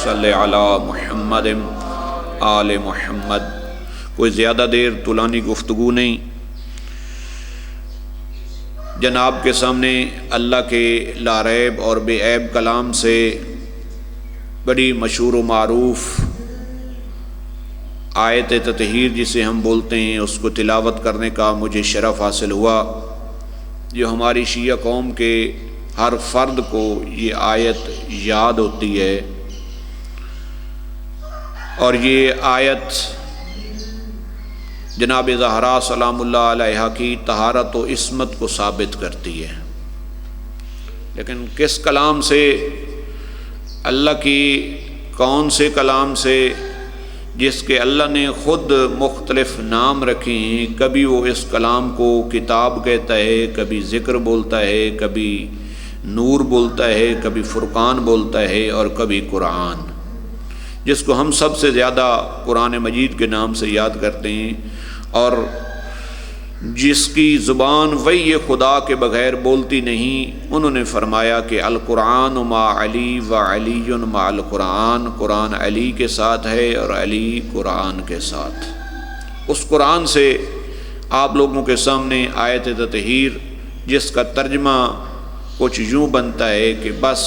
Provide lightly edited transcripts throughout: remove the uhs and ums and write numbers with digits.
صلی علی محمد آل محمد۔ کوئی زیادہ دیر طولانی گفتگو نہیں، جناب کے سامنے اللہ کے لا ریب اور بے عیب کلام سے بڑی مشہور و معروف آیت تطہیر جسے ہم بولتے ہیں، اس کو تلاوت کرنے کا مجھے شرف حاصل ہوا، جو ہماری شیعہ قوم کے ہر فرد کو یہ آیت یاد ہوتی ہے، اور یہ آیت جناب زہرا سلام اللہ علیہا کی طہارت و عصمت کو ثابت کرتی ہے۔ لیکن کس کلام سے؟ اللہ کی کون سے کلام سے جس کے اللہ نے خود مختلف نام رکھے ہیں؟ کبھی وہ اس کلام کو کتاب کہتا ہے، کبھی ذکر بولتا ہے، کبھی نور بولتا ہے، کبھی فرقان بولتا ہے، اور کبھی قرآن، جس کو ہم سب سے زیادہ قرآن مجید کے نام سے یاد کرتے ہیں، اور جس کی زبان وہی خدا کے بغیر بولتی نہیں۔ انہوں نے فرمایا کہ القرآن مع علی و علی مع القرآن، قرآن علی کے ساتھ ہے اور علی قرآن کے ساتھ۔ اس قرآن سے آپ لوگوں کے سامنے آیت تطہیر، جس کا ترجمہ کچھ یوں بنتا ہے کہ بس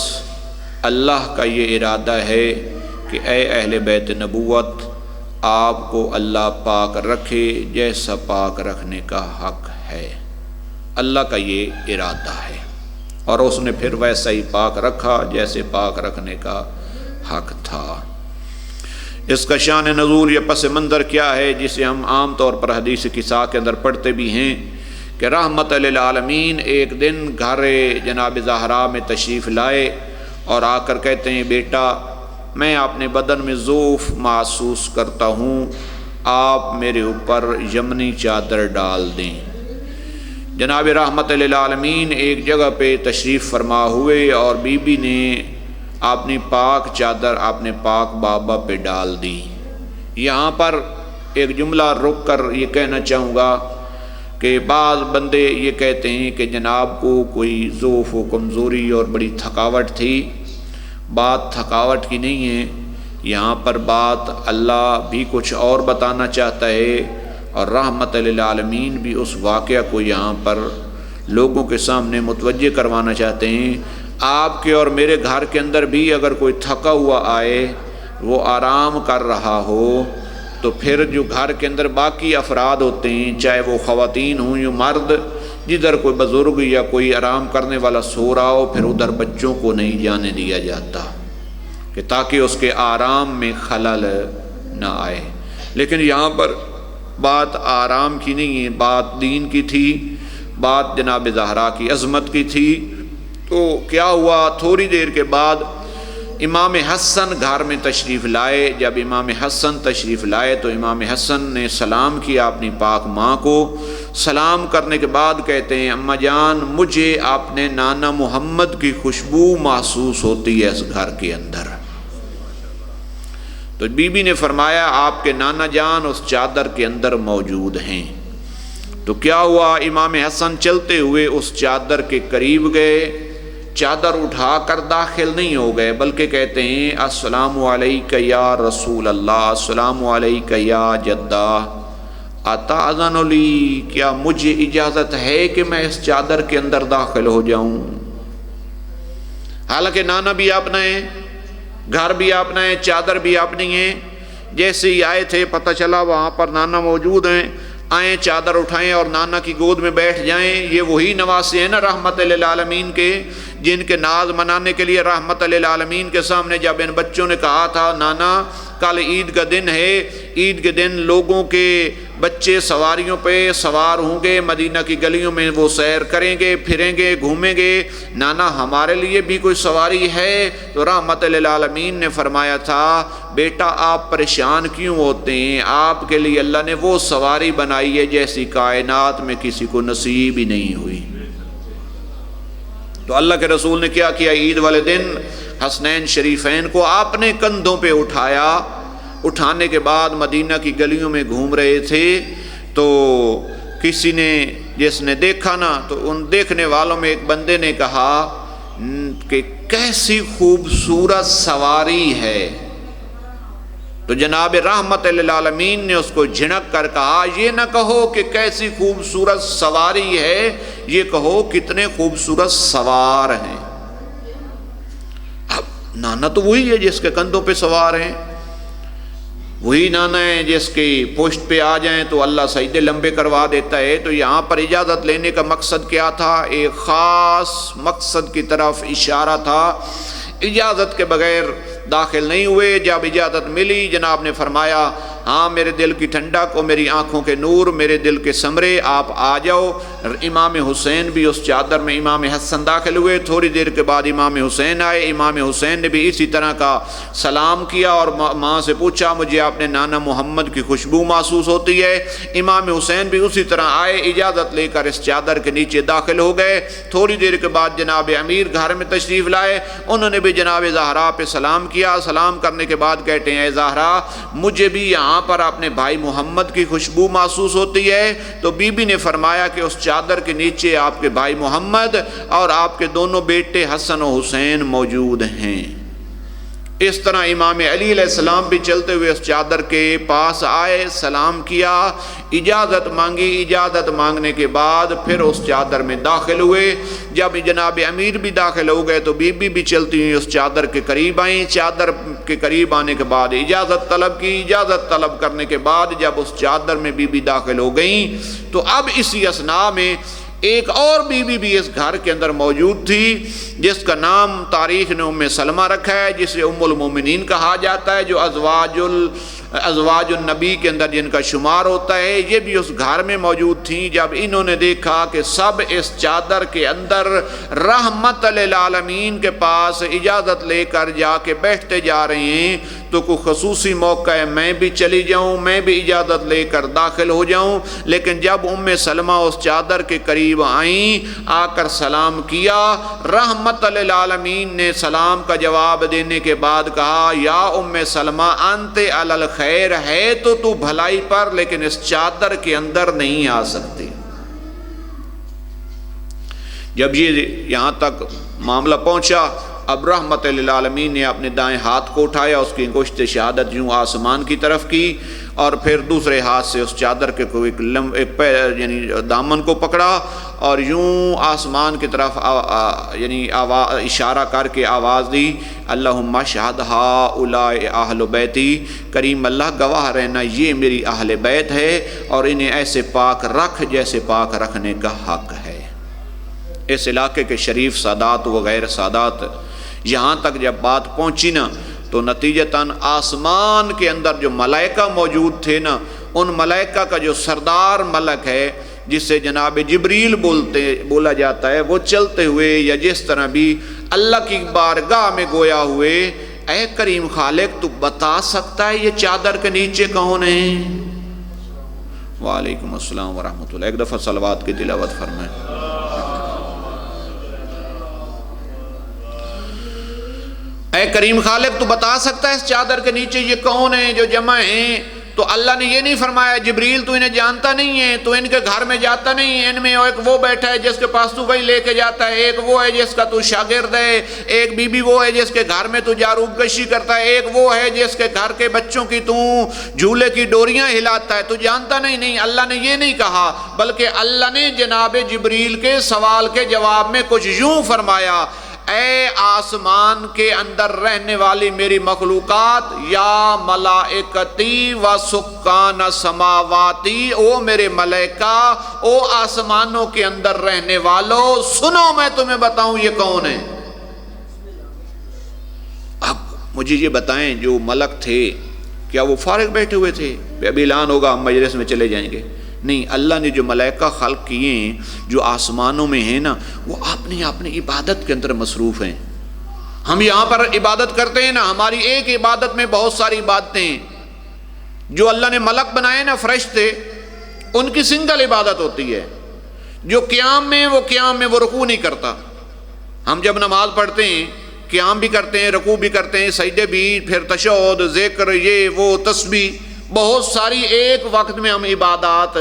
اللہ کا یہ ارادہ ہے کہ اے اہل بیت نبوت، آپ کو اللہ پاک رکھے جیسا پاک رکھنے کا حق ہے۔ اللہ کا یہ ارادہ ہے، اور اس نے پھر ویسا ہی پاک رکھا جیسے پاک رکھنے کا حق تھا۔ اس کا شان نزول یا پس منظر کیا ہے، جسے ہم عام طور پر حدیث قصہ کے اندر پڑھتے بھی ہیں کہ رحمت للعالمین ایک دن گھر جناب زہرا میں تشریف لائے اور آ کر کہتے ہیں، بیٹا میں اپنے بدن میں ضعف محسوس کرتا ہوں، آپ میرے اوپر یمنی چادر ڈال دیں۔ جناب رحمت للعالمین ایک جگہ پہ تشریف فرما ہوئے، اور بی بی نے اپنی پاک چادر اپنے پاک بابا پہ ڈال دی۔ یہاں پر ایک جملہ رک کر یہ کہنا چاہوں گا کہ بعض بندے یہ کہتے ہیں کہ جناب کو کوئی ضعف و کمزوری اور بڑی تھکاوٹ تھی۔ بات تھکاوٹ کی نہیں ہے، یہاں پر بات اللہ بھی کچھ اور بتانا چاہتا ہے، اور رحمت للعالمین بھی اس واقعہ کو یہاں پر لوگوں کے سامنے متوجہ کروانا چاہتے ہیں۔ آپ کے اور میرے گھر کے اندر بھی اگر کوئی تھکا ہوا آئے، وہ آرام کر رہا ہو، تو پھر جو گھر کے اندر باقی افراد ہوتے ہیں، چاہے وہ خواتین ہوں یا مرد، جدھر کوئی بزرگ یا کوئی آرام کرنے والا سو رہا ہو، پھر ادھر بچوں کو نہیں جانے دیا جاتا، کہ تاکہ اس کے آرام میں خلل نہ آئے۔ لیکن یہاں پر بات آرام کی نہیں ہے، بات دین کی تھی، بات جناب زہرا کی عظمت کی تھی۔ تو کیا ہوا، تھوڑی دیر کے بعد امام حسن گھر میں تشریف لائے۔ جب امام حسن تشریف لائے تو امام حسن نے سلام کیا اپنی پاک ماں کو۔ سلام کرنے کے بعد کہتے ہیں، اماں جان مجھے اپنے نانا محمد کی خوشبو محسوس ہوتی ہے اس گھر کے اندر۔ تو بی بی نے فرمایا، آپ کے نانا جان اس چادر کے اندر موجود ہیں۔ تو کیا ہوا، امام حسن چلتے ہوئے اس چادر کے قریب گئے، چادر اٹھا کر داخل نہیں ہو گئے، بلکہ کہتے ہیں، السلام علیکہ یا رسول اللہ، السلام علیکہ یا جدہ، اتاذن لی، کیا مجھے اجازت ہے کہ میں اس چادر کے اندر داخل ہو جاؤں؟ حالانکہ نانا بھی اپنا ہے، گھر بھی اپنا ہے، چادر بھی اپنی ہے۔ جیسے ہی آئے تھے پتہ چلا وہاں پر نانا موجود ہیں، آئیں چادر اٹھائیں اور نانا کی گود میں بیٹھ جائیں۔ یہ وہی نواسے ہیں نا رحمت للعالمین کے، جن کے ناز منانے کے لیے رحمت للعالمین کے سامنے جب ان بچوں نے کہا تھا، نانا کل عید کا دن ہے، عید کے دن لوگوں کے بچے سواریوں پہ سوار ہوں گے، مدینہ کی گلیوں میں وہ سیر کریں گے، پھریں گے، گھومیں گے، نانا ہمارے لیے بھی کوئی سواری ہے؟ تو رحمت للعالمین نے فرمایا تھا، بیٹا آپ پریشان کیوں ہوتے ہیں؟ آپ کے لیے اللہ نے وہ سواری بنائی ہے جیسی کائنات میں کسی کو نصیب ہی نہیں ہوئی۔ تو اللہ کے رسول نے کیا کیا، عید والے دن حسنین شریفین کو آپ نے کندھوں پہ اٹھایا۔ اٹھانے کے بعد مدینہ کی گلیوں میں گھوم رہے تھے، تو کسی نے جس نے دیکھا نا، تو ان دیکھنے والوں میں ایک بندے نے کہا کہ کیسی خوبصورت سواری ہے، تو جناب رحمت للعالمین نے اس کو جھنک کر کہا یہ نہ کہو کہ کیسی خوبصورت سواری ہے، یہ کہو کتنے خوبصورت سوار ہیں۔ اب نانا تو وہی ہے جس کے کندھوں پہ سوار ہیں، وہی نانا ہے جس کی پشت پہ آ جائیں تو اللہ سجدے لمبے کروا دیتا ہے۔ تو یہاں پر اجازت لینے کا مقصد کیا تھا؟ ایک خاص مقصد کی طرف اشارہ تھا۔ اجازت کے بغیر داخل نہیں ہوئے۔ جب اجازت ملی جناب نے فرمایا ہاں میرے دل کی ٹھنڈک اور میری آنکھوں کے نور، میرے دل کے ثمرے، آپ آ جاؤ۔ امام حسین بھی اس چادر میں، امام حسن داخل ہوئے، تھوڑی دیر کے بعد امام حسین آئے۔ امام حسین نے بھی اسی طرح کا سلام کیا اور ماں سے پوچھا مجھے آپ نے نانا محمد کی خوشبو محسوس ہوتی ہے؟ امام حسین بھی اسی طرح آئے، اجازت لے کر اس چادر کے نیچے داخل ہو گئے۔ تھوڑی دیر کے بعد جناب امیر گھر میں تشریف لائے، انہوں نے بھی جناب زہرا پہ سلام کیا۔ سلام کرنے کے بعد کہتے ہیں اے زہرا مجھے بھی یہاں پر اپنے بھائی محمد کی خوشبو محسوس ہوتی ہے۔ تو بی بی نے فرمایا کہ اس چادر کے نیچے آپ کے بھائی محمد اور آپ کے دونوں بیٹے حسن و حسین موجود ہیں۔ اس طرح امام علی علیہ السلام بھی چلتے ہوئے اس چادر کے پاس آئے، سلام کیا، اجازت مانگی۔ اجازت مانگنے کے بعد پھر اس چادر میں داخل ہوئے۔ جب جناب امیر بھی داخل ہو گئے تو بی بی بھی چلتی ہوئی اس چادر کے قریب آئیں۔ چادر کے قریب آنے کے بعد اجازت طلب کی۔ اجازت طلب کرنے کے بعد جب اس چادر میں بی بی داخل ہو گئیں تو اب اسی اثناء میں ایک اور بیوی بھی اس گھر کے اندر موجود تھی جس کا نام تاریخ نے ام سلمہ رکھا ہے، جسے ام المومنین کہا جاتا ہے، جو ازواج النبی کے اندر جن کا شمار ہوتا ہے۔ یہ بھی اس گھر میں موجود تھیں۔ جب انہوں نے دیکھا کہ سب اس چادر کے اندر رحمت للعالمین کے پاس اجازت لے کر جا کے بیٹھتے جا رہے ہیں تو کوئی خصوصی موقع ہے میں بھی چلی جاؤں، میں بھی اجازت لے کر داخل ہو جاؤں۔ لیکن جب ام سلمہ اس چادر کے قریب آئیں، آ کر سلام کیا، رحمت للعالمین نے سلام کا جواب دینے کے بعد کہا یا ام سلمہ انت علی الخیر، ہے تو بھلائی پر لیکن اس چادر کے اندر نہیں آ سکتی۔ جب یہ یہاں تک معاملہ پہنچا اب رحمت للعالمین نے اپنے دائیں ہاتھ کو اٹھایا، اس کی انگشت شہادت یوں آسمان کی طرف کی اور پھر دوسرے ہاتھ سے اس چادر کے یعنی دامن کو پکڑا اور یوں آسمان کی طرف یعنی اشارہ کر کے آواز دی اللہم اشہد ہؤلاء اہل بیتی، کریم اللہ گواہ رہنا یہ میری اہل بیت ہے اور انہیں ایسے پاک رکھ جیسے پاک رکھنے کا حق ہے۔ اس علاقے کے شریف سادات و غیر سادات یہاں تک جب بات پہنچی نا تو نتیجتاً آسمان کے اندر جو ملائکہ موجود تھے نا، ان ملائکہ کا جو سردار ملک ہے جس سے جناب جبریل بولا جاتا ہے، وہ چلتے ہوئے یا جس طرح بھی اللہ کی بارگاہ میں گویا ہوئے اے کریم خالق تو بتا سکتا ہے یہ چادر کے نیچے کون ہیں؟ وعلیکم السلام ورحمۃ اللہ۔ ایک دفعہ صلوات کی تلاوت فرمائیں۔ اے کریم خالق تو بتا سکتا ہے اس چادر کے نیچے یہ کون ہیں جو جمع ہیں؟ تو اللہ نے یہ نہیں فرمایا جبریل تو انہیں جانتا نہیں ہے، تو ان کے گھر میں جاتا نہیں ہے، ان میں ایک وہ بیٹھا ہے جس کے پاس تو وہی لے کے جاتا ہے، ایک وہ ہے جس کا تو شاگرد ہے، ایک بی بی وہ ہے جس کے گھر میں تو جاروب کشی کرتا ہے، ایک وہ ہے جس کے گھر کے بچوں کی تو جھولے کی ڈوریاں ہلاتا ہے، تو جانتا نہیں۔ اللہ نے یہ نہیں کہا، بلکہ اللہ نے جناب جبریل کے سوال کے جواب میں کچھ یوں فرمایا اے آسمان کے اندر رہنے والی میری مخلوقات، یا ملائکتی و سکان سماواتی، او میرے ملائکہ، او آسمانوں کے اندر رہنے والوں، سنو میں تمہیں بتاؤں یہ کون ہے۔ اب مجھے یہ بتائیں جو ملک تھے کیا وہ فارغ بیٹھے ہوئے تھے ابھی اعلان ہوگا ہم مجلس میں چلے جائیں گے؟ نہیں، اللہ نے جو ملائکہ خلق کیے ہیں جو آسمانوں میں ہیں نا، وہ اپنی عبادت کے اندر مصروف ہیں۔ ہم یہاں پر عبادت کرتے ہیں نا، ہماری ایک عبادت میں بہت ساری عبادتیں ہیں۔ جو اللہ نے ملک بنائے نا فرشتے، ان کی سنگل عبادت ہوتی ہے۔ جو قیام میں وہ رکوع نہیں کرتا۔ ہم جب نماز پڑھتے ہیں قیام بھی کرتے ہیں، رکوع بھی کرتے ہیں، سجدے بھی، پھر تشہد، ذکر، یہ وہ تسبیح، بہت ساری ایک وقت میں ہم عبادات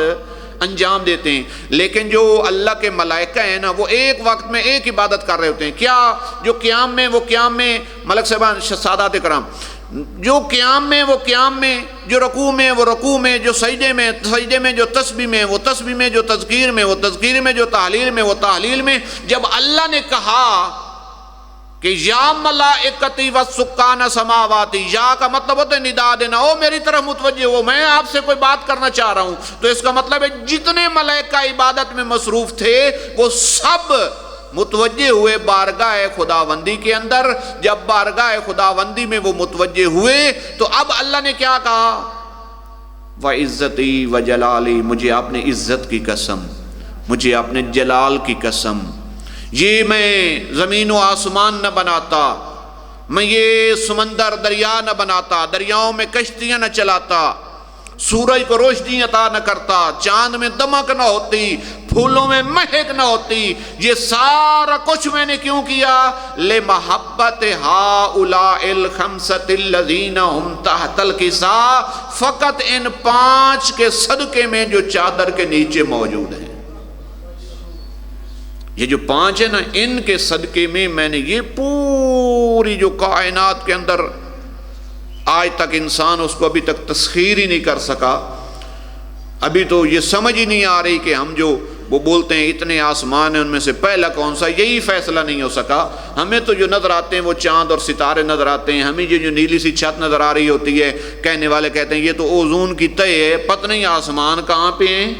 انجام دیتے ہیں، لیکن جو اللہ کے ملائکہ ہیں نا وہ ایک وقت میں ایک عبادت کر رہے ہوتے ہیں۔ کیا؟ جو قیام میں وہ قیام میں، ملک صاحبان سادات کرام، جو قیام میں وہ قیام میں، جو رکوع میں وہ رکوع میں، جو سجدے میں سجدے میں، جو تسبیح میں وہ تسبیح میں، جو تذکیر میں وہ تذکیر میں، جو تحلیل میں وہ تحلیل میں۔ جب اللہ نے کہا کہ یا ملائکتی وسکان سماواتی، یا کا مطلب ہوتا ہے ندا دینا، او میری طرف متوجہ ہو، میں آپ سے کوئی بات کرنا چاہ رہا ہوں، تو اس کا مطلب ہے جتنے ملائکہ عبادت میں مصروف تھے وہ سب متوجہ ہوئے بارگاہ خداوندی کے اندر۔ جب بارگاہ خداوندی میں وہ متوجہ ہوئے تو اب اللہ نے کیا کہا؟ وَعِزَّتِي وَجَلَالِي، مجھے اپنے عزت کی قسم، مجھے اپنے جلال کی قسم، یہ میں زمین و آسمان نہ بناتا، میں یہ سمندر دریا نہ بناتا، دریاؤں میں کشتیاں نہ چلاتا، سورج کو روشنی عطا نہ کرتا، چاند میں دمک نہ ہوتی، پھولوں میں مہک نہ ہوتی، یہ سارا کچھ میں نے کیوں کیا؟ لِمَحَبَّتِ هَؤُلَاءِ الْخَمْسَةِ الَّذِينَ هُمْ تَحْتَ الْكِسَاءِ، فقط ان 5 کے صدقے میں جو چادر کے نیچے موجود ہیں، یہ جو 5 ہیں نا، ان کے صدقے میں نے یہ پوری جو کائنات کے اندر آج تک انسان اس کو ابھی تک تسخیر ہی نہیں کر سکا، ابھی تو یہ سمجھ ہی نہیں آ رہی کہ ہم جو وہ بولتے ہیں اتنے آسمان ہیں ان میں سے پہلا کون سا، یہی فیصلہ نہیں ہو سکا۔ ہمیں تو جو نظر آتے ہیں وہ چاند اور ستارے نظر آتے ہیں، ہمیں جو نیلی سی چھت نظر آ رہی ہوتی ہے، کہنے والے کہتے ہیں یہ تو اوزون کی تہ ہے، پتہ نہیں آسمان کہاں پہ ہیں۔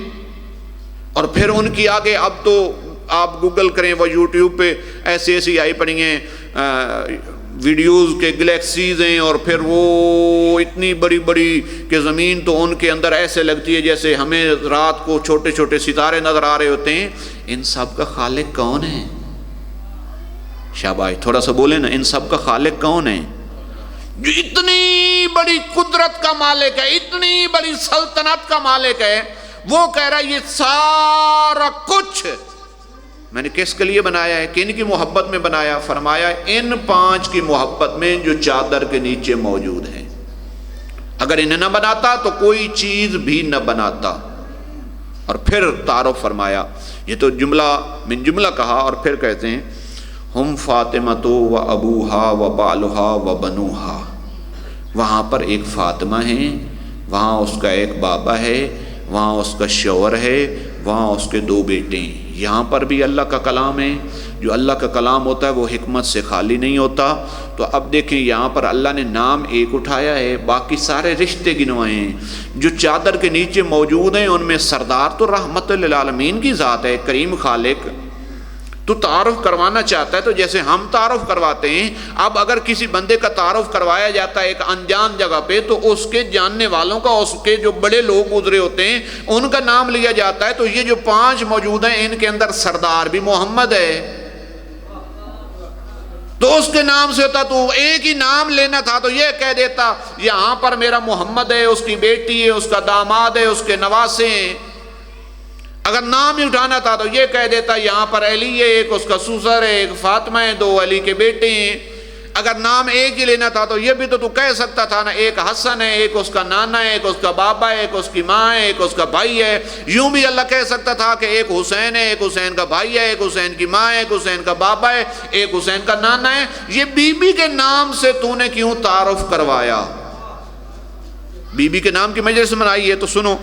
اور پھر ان کی آگے اب تو آپ گوگل کریں، وہ یوٹیوب پہ ایسی آئی پڑی ہیں ویڈیوز کے گلیکسیز ہیں، اور پھر وہ اتنی بڑی بڑی کہ زمین تو ان کے اندر ایسے لگتی ہے جیسے ہمیں رات کو چھوٹے چھوٹے ستارے نظر آ رہے ہوتے ہیں۔ ان سب کا خالق کون ہے؟ شاباش، تھوڑا سا بولیں نا، ان سب کا خالق کون ہے؟ جو اتنی بڑی قدرت کا مالک ہے، اتنی بڑی سلطنت کا مالک ہے، وہ کہہ رہا ہے یہ سارا کچھ میں نے کس کے لیے بنایا ہے، کہ ان کی محبت میں بنایا؟ فرمایا ان 5 کی محبت میں جو چادر کے نیچے موجود ہیں، اگر انہیں نہ بناتا تو کوئی چیز بھی نہ بناتا۔ اور پھر تعارف فرمایا، یہ تو جملہ من جملہ کہا، اور پھر کہتے ہیں ہم فاطمہ و ابوہا و بالہا و بنوہا، وہاں پر ایک فاطمہ ہے، وہاں اس کا ایک بابا ہے، وہاں اس کا شوہر ہے، وہاں اس کے 2 بیٹے ہیں۔ یہاں پر بھی اللہ کا کلام ہے، جو اللہ کا کلام ہوتا ہے وہ حکمت سے خالی نہیں ہوتا۔ تو اب دیکھیں یہاں پر اللہ نے نام ایک اٹھایا ہے، باقی سارے رشتے گنوائے ہیں۔ جو چادر کے نیچے موجود ہیں ان میں سردار تو رحمت للعالمین کی ذات ہے، کریم خالق۔ تو تعارف کروانا چاہتا ہے تو جیسے ہم تعارف کرواتے ہیں، اب اگر کسی بندے کا تعارف کروایا جاتا ہے ایک انجان جگہ پہ، تو اس کے جاننے والوں کا، اس کے جو بڑے لوگ گزرے ہوتے ہیں ان کا نام لیا جاتا ہے۔ تو یہ جو 5 موجود ہیں ان کے اندر سردار بھی محمد ہے، تو اس کے نام سے ہوتا، تو ایک ہی نام لینا تھا تو یہ کہہ دیتا یہاں پر میرا محمد ہے، اس کی بیٹی ہے، اس کا داماد ہے، اس کے نواسے ہیں۔ اگر نام ہی اٹھانا تھا تو یہ کہہ دیتا یہاں پر علی ہے، ایک اس کا سسر ہے، ایک فاطمہ ہے، 2 علی کے بیٹے ہیں۔ اگر نام ایک ہی لینا تھا تو یہ بھی تو کہہ سکتا تھا نا، ایک حسن ہے، ایک اس کا نانا ہے، ایک اس کا بابا ہے، ایک اس کی ماں ہے، ایک اس کا بھائی ہے۔ یوں بھی اللہ کہہ سکتا تھا کہ ایک حسین ہے، ایک حسین کا بھائی ہے، ایک حسین کی ماں ہے، ایک حسین کا بابا ہے، ایک حسین کا نانا ہے۔ یہ بی بی کے نام سے تو نے کیوں تعارف کروایا؟ بی بی کے نام کی مجلس منائی ہے تو سنو،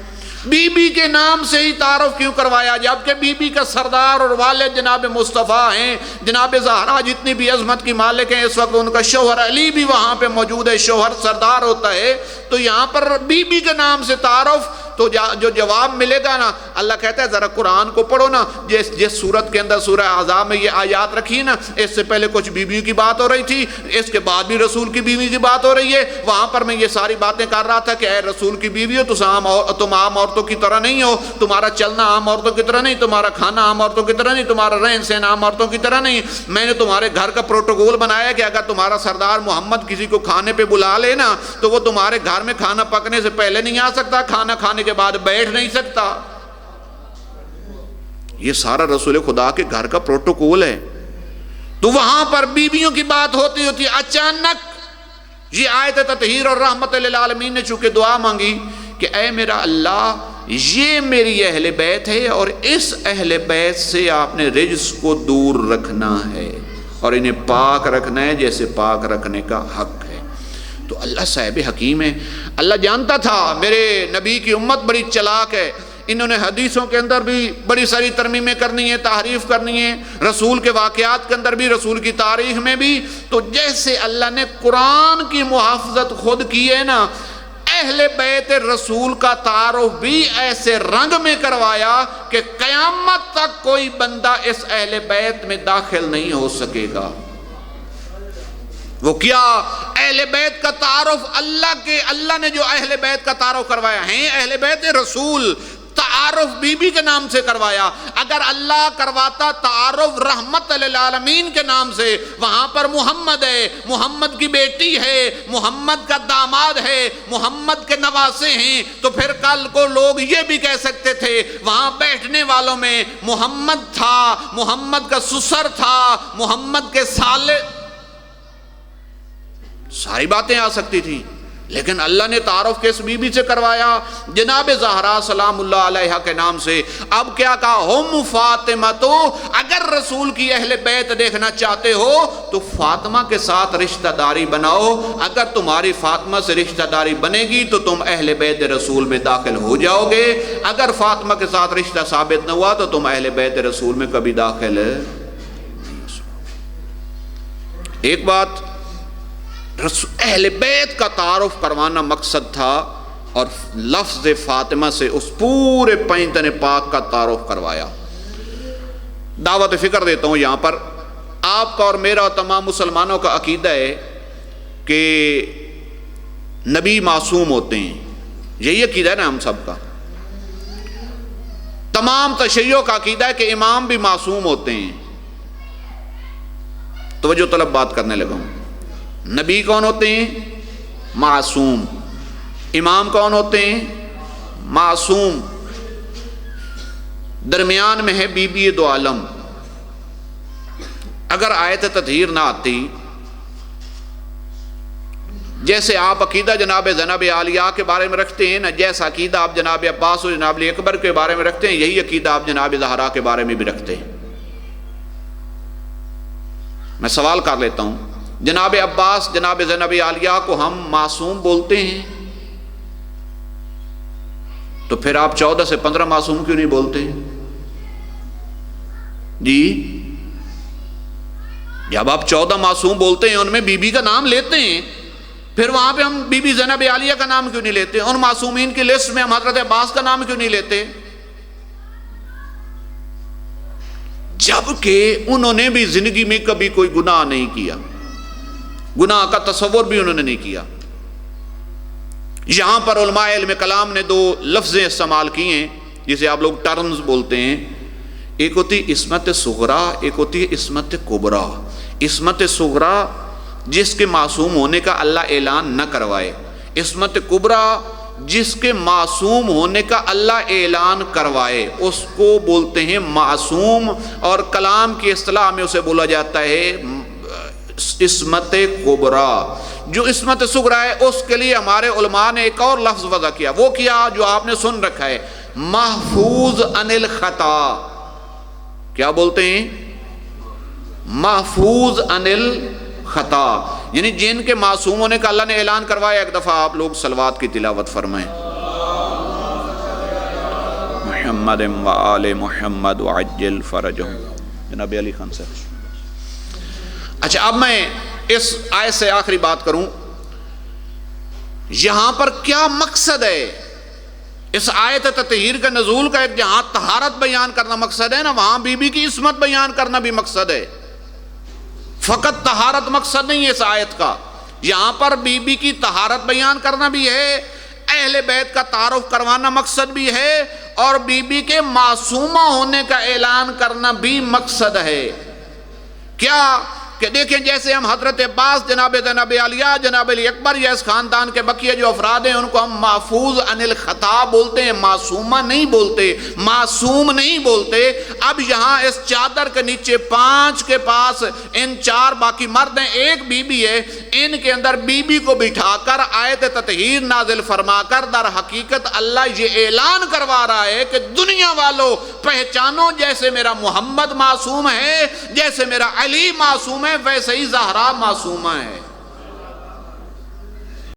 بی بی کے نام سے ہی تعارف کیوں کروایا؟ جبکہ بی بی کا سردار اور والد جناب مصطفیٰ ہیں، جناب زہرا جتنی بھی عظمت کی مالک ہیں، اس وقت ان کا شوہر علی بھی وہاں پہ موجود ہے، شوہر سردار ہوتا ہے۔ تو یہاں پر بی بی کے نام سے تعارف، تو جو جواب ملے گا نا، اللہ کہتا ہے ذرا قرآن کو پڑھو نا، جس صورت کے اندر سورہ احزاب میں یہ آیات رکھی نا، اس سے پہلے کچھ بیویوں کی بات ہو رہی تھی، اس کے بعد بھی رسول کی بیوی کی بات ہو رہی ہے۔ وہاں پر میں یہ ساری باتیں کر رہا تھا کہ اے رسول کی بیوی ہو، تم عام عورتوں کی طرح نہیں ہو، تمہارا چلنا عام عورتوں کی طرح نہیں، تمہارا کھانا عام عورتوں کی طرح نہیں، تمہارا رہن سہن عام عورتوں کی طرح نہیں۔ میں نے تمہارے گھر کا پروٹوکول بنایا کہ اگر تمہارا سردار محمد کسی کو کھانے پہ بلا لے نا، تو وہ تمہارے گھر میں کھانا پکنے سے پہلے نہیں آ سکتا، کھانا کھانے کے بعد بیٹھ نہیں سکتا۔ یہ سارا رسول خدا کے گھر کا پروٹوکول ہے۔ تو وہاں پر بیویوں کی بات ہوتی ہوتی اچانک یہ آیت تطہیر اور رحمت للعالمین نے چونکہ دعا مانگی کہ اے میرا اللہ، یہ میری اہل بیت ہے اور اس اہل بیت سے آپ نے رجس کو دور رکھنا ہے اور انہیں پاک رکھنا ہے جیسے پاک رکھنے کا حق ہے۔ تو اللہ صاحب حکیم ہے، اللہ جانتا تھا میرے نبی کی امت بڑی چلاک ہے، انہوں نے حدیثوں کے اندر بھی بڑی ساری ترمیمیں کرنی ہیں، تحریف کرنی ہے، رسول کے واقعات کے اندر بھی، رسول کی تاریخ میں بھی۔ تو جیسے اللہ نے قرآن کی محافظت خود کی ہے نا، اہل بیت رسول کا تعارف بھی ایسے رنگ میں کروایا کہ قیامت تک کوئی بندہ اس اہل بیت میں داخل نہیں ہو سکے گا۔ وہ کیا؟ اہل بیت کا تعارف اللہ نے جو اہل بیت کا تعارف کروایا ہے، اہل بیت رسول تعارف بی بی کے نام سے کروایا۔ اگر اللہ کرواتا تعارف رحمت للعالمین کے نام سے، وہاں پر محمد ہے، محمد کی بیٹی ہے، محمد کا داماد ہے، محمد کے نواسے ہیں، تو پھر کل کو لوگ یہ بھی کہہ سکتے تھے وہاں بیٹھنے والوں میں محمد تھا، محمد کا سسر تھا، محمد کے سالے، ساری باتیں آ سکتی تھی۔ لیکن اللہ نے تعارف کس بی بی سے کروایا؟ جناب زہرا سلام اللہ علیہا کے نام سے۔ اب کیا کہا؟ ہم فاطمہ، تو اگر رسول کی اہل بیت دیکھنا چاہتے ہو تو فاطمہ کے ساتھ رشتہ داری بناؤ، اگر تمہاری فاطمہ سے رشتہ داری بنے گی تو تم اہل بیت رسول میں داخل ہو جاؤ گے، اگر فاطمہ کے ساتھ رشتہ ثابت نہ ہوا تو تم اہل بیت رسول میں کبھی داخل نہیں ہو سکو۔ ایک بات اہل بیت کا تعارف کروانا مقصد تھا، اور لفظ فاطمہ سے اس پورے پینتن پاک کا تعارف کروایا۔ دعوت فکر دیتا ہوں یہاں پر، آپ کا اور میرا اور تمام مسلمانوں کا عقیدہ ہے کہ نبی معصوم ہوتے ہیں، یہی عقیدہ ہے نا ہم سب کا۔ تمام تشیعوں کا عقیدہ ہے کہ امام بھی معصوم ہوتے ہیں۔ توجہ طلب بات کرنے لگا ہوں۔ نبی کون ہوتے ہیں؟ معصوم۔ امام کون ہوتے ہیں؟ معصوم۔ درمیان میں ہے بی بی دو عالم۔ اگر آیت تطہیر نہ آتی، جیسے آپ عقیدہ جناب زینب عالیہ کے بارے میں رکھتے ہیں نا، جیسا عقیدہ آپ جناب عباس و جناب علی اکبر کے بارے میں رکھتے ہیں، یہی عقیدہ آپ جناب زہرا کے بارے میں بھی رکھتے ہیں۔ میں سوال کر لیتا ہوں، جناب عباس جناب زینب عالیہ کو ہم معصوم بولتے ہیں، تو پھر آپ 14 سے 15 معصوم کیوں نہیں بولتے؟ جی، جب آپ 14 معصوم بولتے ہیں، ان میں بی بی کا نام لیتے ہیں، پھر وہاں پہ ہم بی بی زینب عالیہ کا نام کیوں نہیں لیتے؟ ان معصومین کی لسٹ میں ہم حضرت عباس کا نام کیوں نہیں لیتے؟ جبکہ انہوں نے بھی زندگی میں کبھی کوئی گناہ نہیں کیا، گناہ کا تصور بھی انہوں نے نہیں کیا۔ یہاں پر علماء علم کلام نے دو لفظیں استعمال کی ہیں جسے آپ لوگ ٹرمز بولتے ہیں، ایک ہوتی عصمت صغرا، ایک ہوتی ہے عصمت کبرا۔ عصمت صغرا جس کے معصوم ہونے کا اللہ اعلان نہ کروائے، عصمت کبرا جس کے معصوم ہونے کا اللہ اعلان کروائے، اس کو بولتے ہیں معصوم، اور کلام کی اصطلاح میں اسے بولا جاتا ہے عصمت کبرا۔ جو عصمت صغرا ہے اس کے لیے ہمارے علماء نے ایک اور لفظ وضع کیا، وہ کیا جو آپ نے سن رکھا ہے، محفوظ عن الخطا۔ کیا بولتے ہیں؟ محفوظ عن الخطا، یعنی جن کے معصوم ہونے کا اللہ نے اعلان کروایا۔ ایک دفعہ آپ لوگ صلوات کی تلاوت فرمائیں، محمد و آل محمد وعجل فرجہم۔ جناب علی خان صاحب۔ اچھا، اب میں اس آیت سے آخری بات کروں، یہاں پر کیا مقصد ہے؟ اس آیت تطہیر کا نزول کا ایک جہاں طہارت بیان کرنا مقصد ہے نا، وہاں بی بی کی عصمت بیان کرنا بھی مقصد ہے، فقط طہارت مقصد نہیں ہے اس آیت کا۔ یہاں پر بی بی کی طہارت بیان کرنا بھی ہے، اہل بیت کا تعارف کروانا مقصد بھی ہے، اور بی بی کے معصومہ ہونے کا اعلان کرنا بھی مقصد ہے۔ کیا کہ دیکھیں جیسے ہم حضرت عباس جناب زینب عالیہ جناب علی اکبر یا اس خاندان کے بقیہ جو افراد ہیں ان کو ہم محفوظ عن الخطا بولتے ہیں، معصومہ نہیں بولتے، معصوم نہیں بولتے۔ اب یہاں اس چادر کے نیچے 5 کے پاس ان 4 باقی مرد ہیں، ایک بی بی ہے، ان کے اندر بی بی کو بٹھا کر آیت تطہیر نازل فرما کر در حقیقت اللہ یہ اعلان کروا رہا ہے کہ دنیا والوں پہچانو، جیسے میرا محمد معصوم ہے، جیسے میرا علی معصوم ہے، ویسے ہی زہرا معصومہ ہے۔